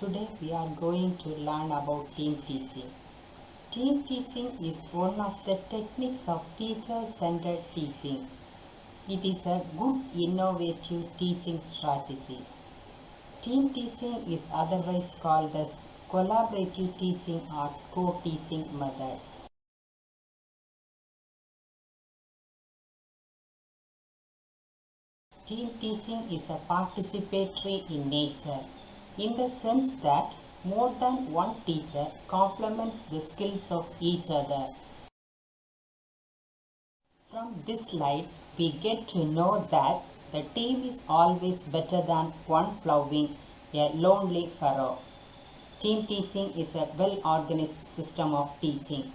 Today we are going to learn about team teaching. Team teaching is one of the techniques of teacher-centered teaching. It is a good innovative teaching strategy. Team teaching is otherwise called as collaborative teaching or co-teaching method. Team teaching is a participatory in nature, in the sense that more than one teacher complements the skills of each other. From this slide, we get to know that the team is always better than one plowing a lonely furrow. Team teaching is a well-organized system of teaching.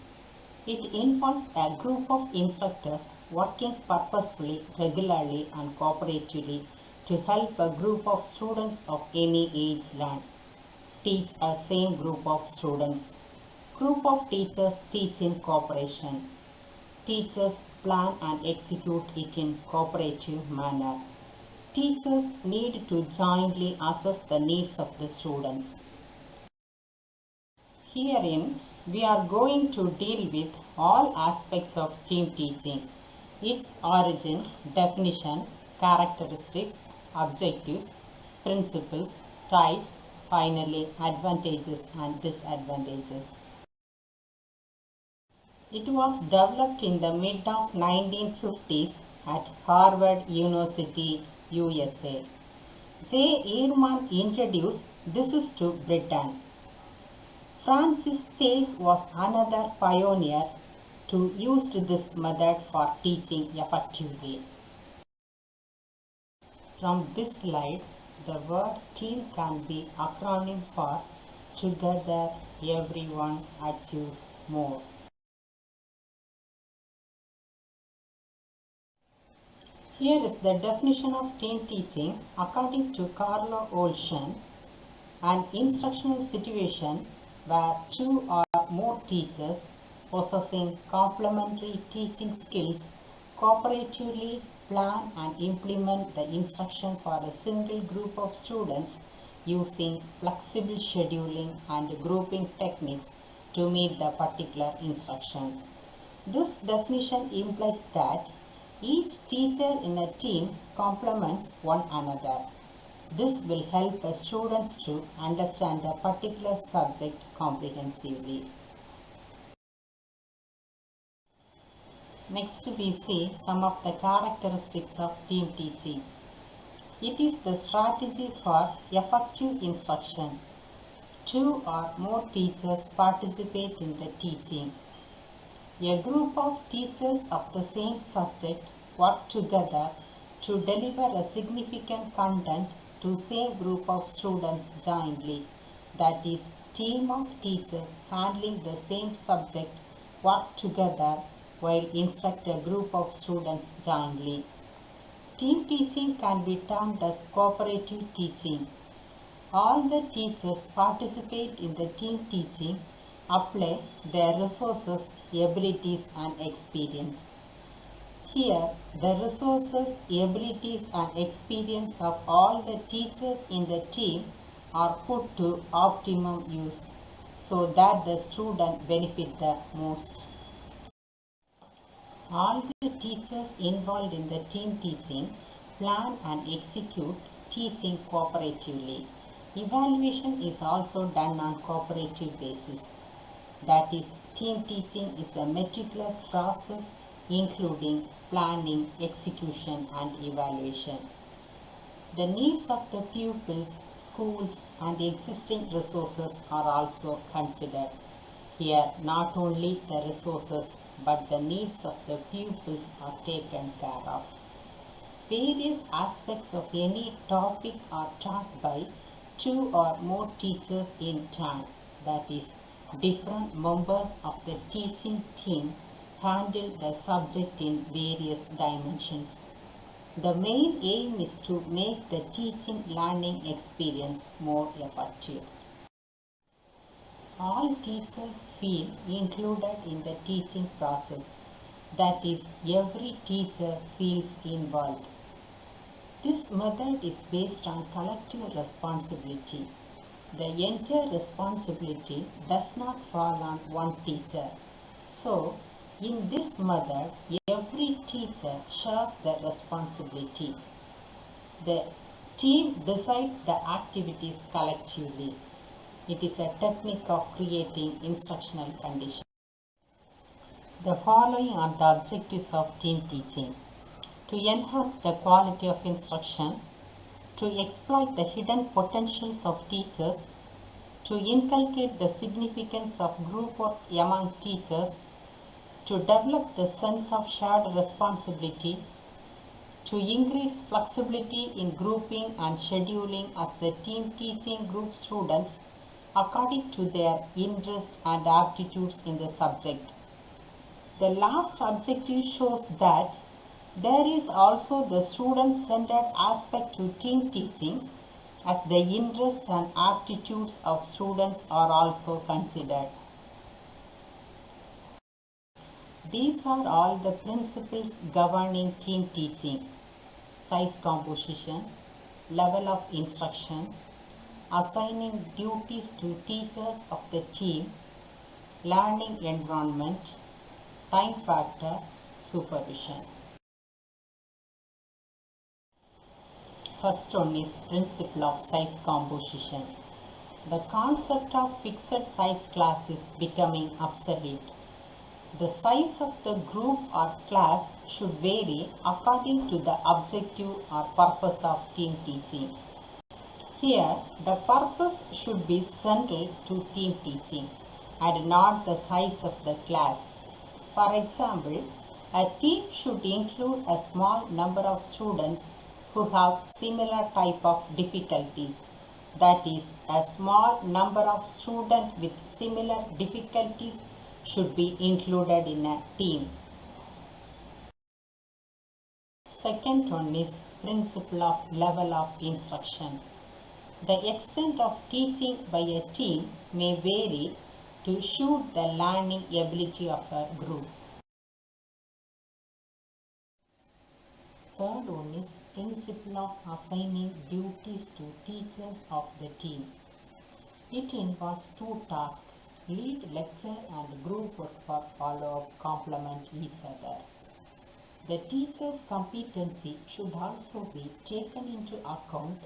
It involves a group of instructors working purposefully, regularly and cooperatively to help a group of students of any age learn. Teach a same group of students. Group of teachers teach in cooperation. Teachers plan and execute it in cooperative manner. Teachers need to jointly assess the needs of the students. Herein, we are going to deal with all aspects of team teaching, its origin, definition, characteristics, objectives, principles, types, finally advantages and disadvantages. It was developed in the mid of 1950s at Harvard University, USA. J. Ehrman introduced this to Britain. Francis Chase was another pioneer who used this method for teaching effectively. From this slide, the word team can be acronym for Together Everyone Achieves More. Here is the definition of team teaching according to Carlo Olshan. An instructional situation where two or more teachers possessing complementary teaching skills cooperatively plan and implement the instruction for a single group of students using flexible scheduling and grouping techniques to meet the particular instruction. This definition implies that each teacher in a team complements one another. This will help the students to understand a particular subject comprehensively. Next we see some of the characteristics of team teaching. It is the strategy for effective instruction. Two or more teachers participate in the teaching. A group of teachers of the same subject work together to deliver a significant content to same group of students jointly. That is, team of teachers handling the same subject work together while instruct a group of students jointly. Team teaching can be termed as cooperative teaching. All the teachers participate in the team teaching, apply their resources, abilities and experience. Here, the resources, abilities and experience of all the teachers in the team are put to optimum use so that the student benefit the most. All the teachers involved in the team teaching plan and execute teaching cooperatively. Evaluation is also done on cooperative basis. That is, team teaching is a meticulous process including planning, execution and evaluation. The needs of the pupils, schools and existing resources are also considered. Here, not only the resources but the needs of the pupils are taken care of. Various aspects of any topic are taught by two or more teachers in turn. That is, different members of the teaching team handle the subject in various dimensions. The main aim is to make the teaching learning experience more effective. All teachers feel included in the teaching process. That is, every teacher feels involved. This method is based on collective responsibility. the entire responsibility does not fall on one teacher. So, in this method, every teacher shares the responsibility. The team decides the activities collectively. It is a technique of creating instructional conditions. The following are the objectives of team teaching: to enhance the quality of instruction, to exploit the hidden potentials of teachers, to inculcate the significance of group work among teachers, to develop the sense of shared responsibility, to increase flexibility in grouping and scheduling as the team teaching group students according to their interests and aptitudes in the subject. The last objective shows that there is also the student-centered aspect to team teaching, as the interests and aptitudes of students are also considered. These are all the principles governing team teaching: size composition, level of instruction, assigning duties to teachers of the team, learning environment, time factor, supervision. First one is principle of size composition. The concept of fixed size class is becoming obsolete. The size of the group or class should vary according to the objective or purpose of team teaching. Here, the purpose should be central to team teaching and not the size of the class. For example, a team should include a small number of students who have similar type of difficulties. That is, a small number of students with similar difficulties should be included in a team. Second one is principle of level of instruction. The extent of teaching by a team may vary to suit the learning ability of a group. Third one is principle of assigning duties to teachers of the team. It involves two tasks: lead lecture and group work for follow-up complement each other. The teacher's competency should also be taken into account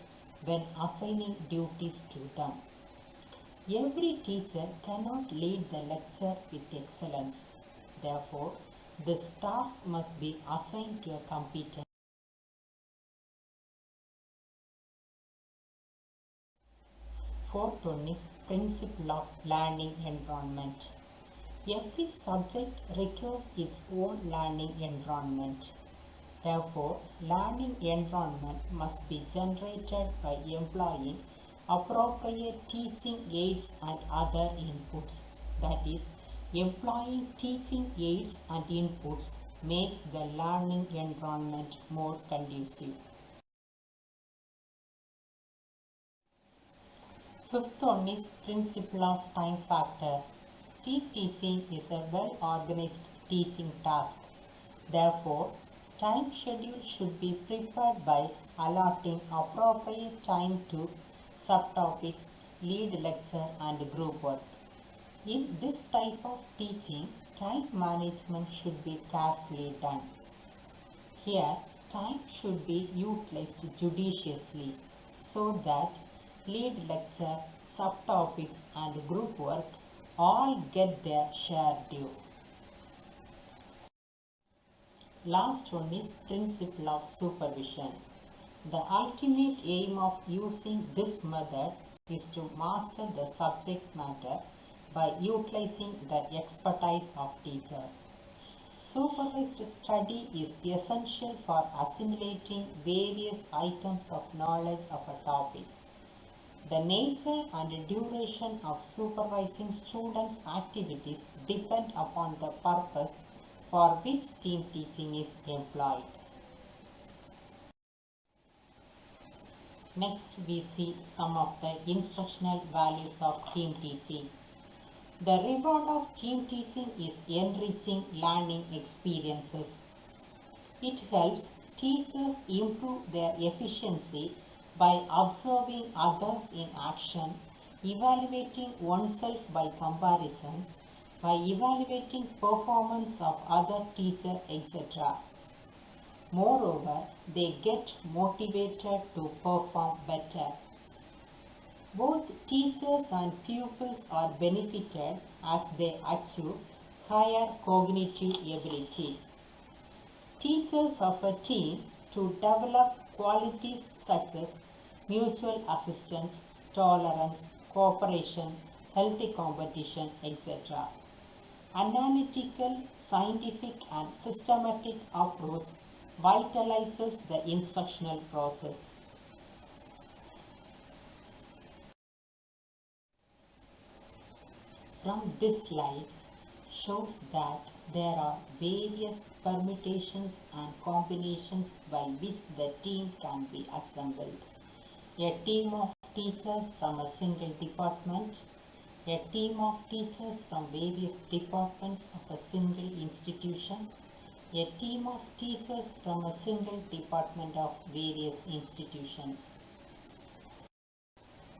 when assigning duties to them. Every teacher cannot lead the lecture with excellence. Therefore, this task must be assigned to a competent. Fourth one is principle of learning environment. Every subject requires its own learning environment. Therefore, learning environment must be generated by employing appropriate teaching aids and other inputs. That is, employing teaching aids and inputs makes the learning environment more conducive. Fifth one is principle of time factor. Team teaching is a well-organized teaching task. Therefore, time schedule should be prepared by allotting appropriate time to subtopics, lead lecture and group work. In this type of teaching, time management should be carefully done. Here, time should be utilized judiciously so that lead lecture, subtopics and group work all get their share due. Last one is principle of supervision. The ultimate aim of using this method is to master the subject matter by utilizing the expertise of teachers. Supervised study is essential for assimilating various items of knowledge of a topic. The nature and duration of supervising students' activities depend upon the purpose for which team teaching is employed. Next, we see some of the instructional values of team teaching. The reward of team teaching is enriching learning experiences. It helps teachers improve their efficiency by observing others in action evaluating oneself by comparison, by evaluating performance of other teachers, etc. Moreover, they get motivated to perform better. Both teachers and pupils are benefited as they achieve higher cognitive ability. Teachers of a team to develop qualities such as mutual assistance, tolerance, cooperation, healthy competition, etc. Analytical, scientific and systematic approach vitalizes the instructional process. From this slide shows that there are various permutations and combinations by which the team can be assembled. A team of teachers from a single department, a team of teachers from various departments of a single institution, a team of teachers from a single department of various institutions.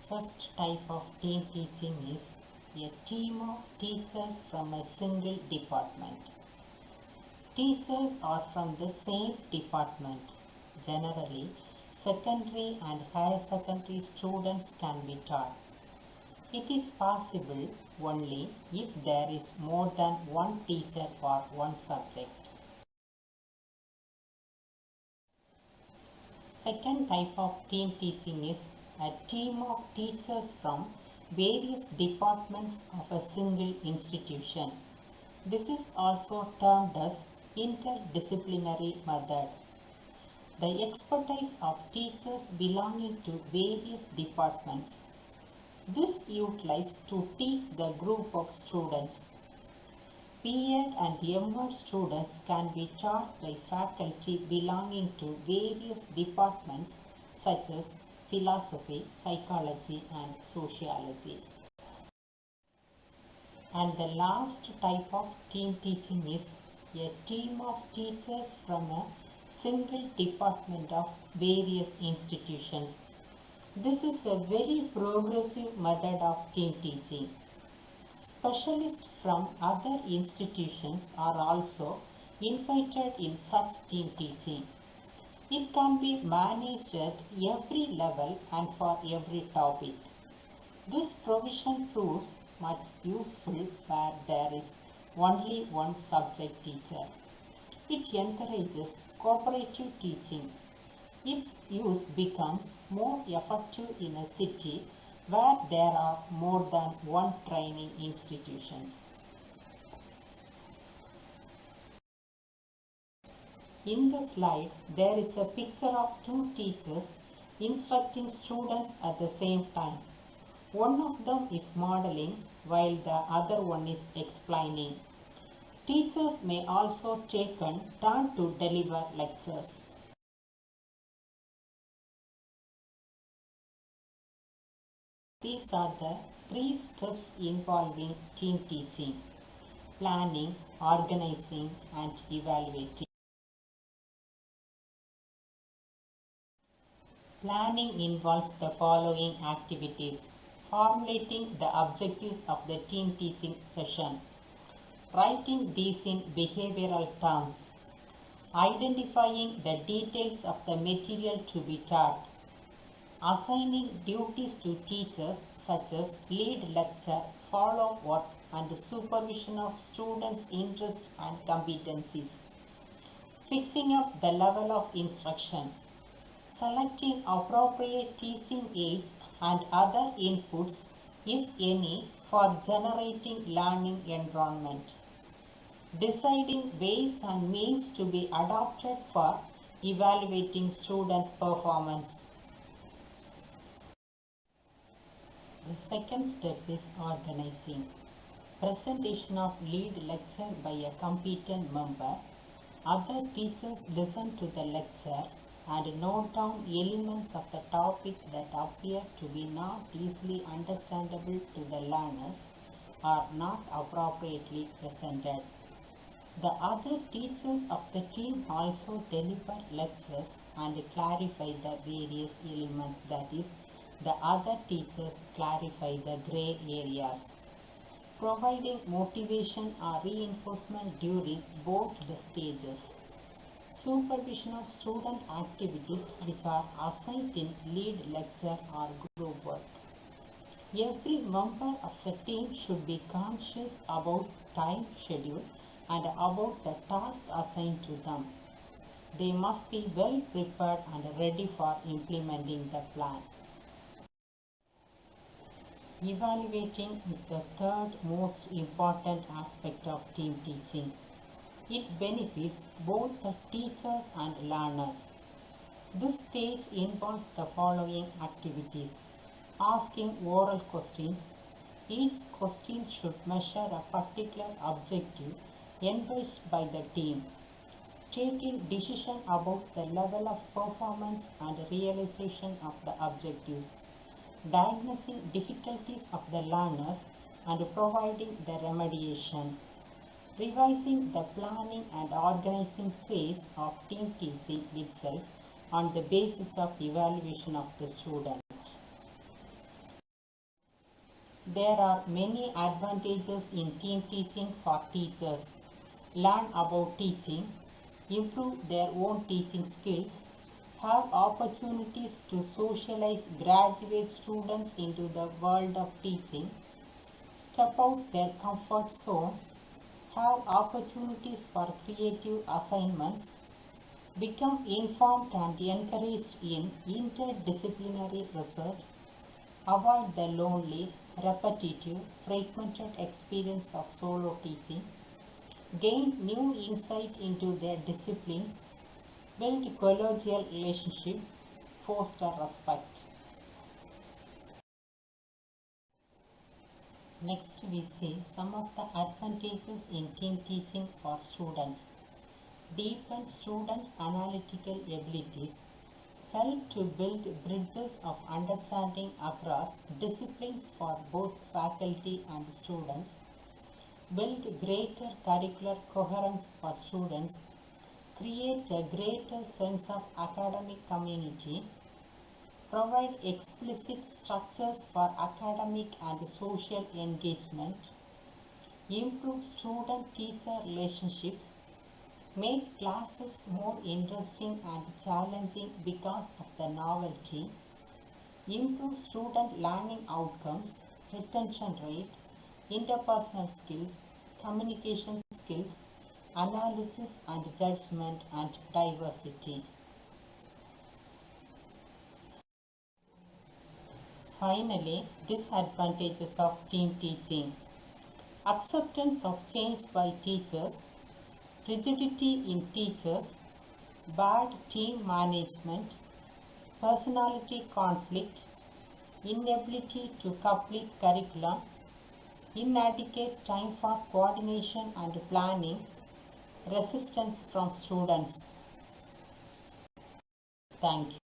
First type of team teaching is a team of teachers from a single department. Teachers are from the same department. Generally, secondary and higher secondary students can be taught. It is possible only if there is more than one teacher for one subject. Second type of team teaching is a team of teachers from various departments of a single institution. This is also termed as interdisciplinary method. The expertise of teachers belonging to various departments. This utilized to teach the group of students. B.Ed and M.Ed students can be taught by faculty belonging to various departments such as philosophy, psychology and sociology. And the last type of team teaching is a team of teachers from a single department of various institutions. This is a very progressive method of team teaching. Specialists from other institutions are also invited in such team teaching. It can be managed at every level and for every topic. This provision proves much useful where there is only one subject teacher. It encourages cooperative teaching. Its use becomes more effective in a city where there are more than one training institutions. In the slide, there is a picture of two teachers instructing students at the same time. One of them is modeling while the other one is explaining. Teachers may also take a turn to deliver lectures. These are the 3 steps involving team teaching: planning, organizing, and evaluating. Planning involves the following activities: formulating the objectives of the team teaching session, writing these in behavioral terms, identifying the details of the material to be taught, assigning duties to teachers such as lead lecture, follow work, and supervision of students' interests and competencies, fixing up the level of instruction, selecting appropriate teaching aids and other inputs, if any, for generating learning environment, deciding ways and means to be adopted for evaluating student performance. The second step is organizing. Presentation of lead lecture by a competent member. Other teachers listen to the lecture and note down elements of the topic that appear to be not easily understandable to the learners or not appropriately presented. The other teachers of the team also deliver lectures and clarify the various elements, that is, The other teachers clarify the gray areas, providing motivation or reinforcement during both the stages. Supervision of student activities which are assigned in lead lecture or group work. Every member of the team should be conscious about time schedule and about the task assigned to them. They must be well prepared and ready for implementing the plan. Evaluating is the third most important aspect of team teaching. It benefits both the teachers and learners. This stage involves the following activities. Asking oral questions. Each question should measure a particular objective envisaged by the team. Taking decision about the level of performance and realization of the objectives. Diagnosing difficulties of the learners and providing the remediation. Revising the planning and organizing phase of team teaching itself on the basis of evaluation of the student. There are many advantages in team teaching for teachers. Learn about teaching, improve their own teaching skills, have opportunities to socialize graduate students into the world of teaching, step out their comfort zone, have opportunities for creative assignments, become informed and encouraged in interdisciplinary research, avoid the lonely, repetitive, fragmented experience of solo teaching, gain new insight into their disciplines, build collegial relationship, foster respect. Next we see some of the advantages in team teaching for students. Deepen students' analytical abilities, help to build bridges of understanding across disciplines for both faculty and students, build greater curricular coherence for students, create a greater sense of academic community, provide explicit structures for academic and social engagement, improve student-teacher relationships, make classes more interesting and challenging because of the novelty, improve student learning outcomes, retention rate, interpersonal skills, communication skills, analysis and judgment, and diversity. Finally, disadvantages of team teaching. Acceptance of change by teachers, rigidity in teachers, bad team management, personality conflict, inability to complete curriculum, inadequate time for coordination and planning, resistance from students. Thank you.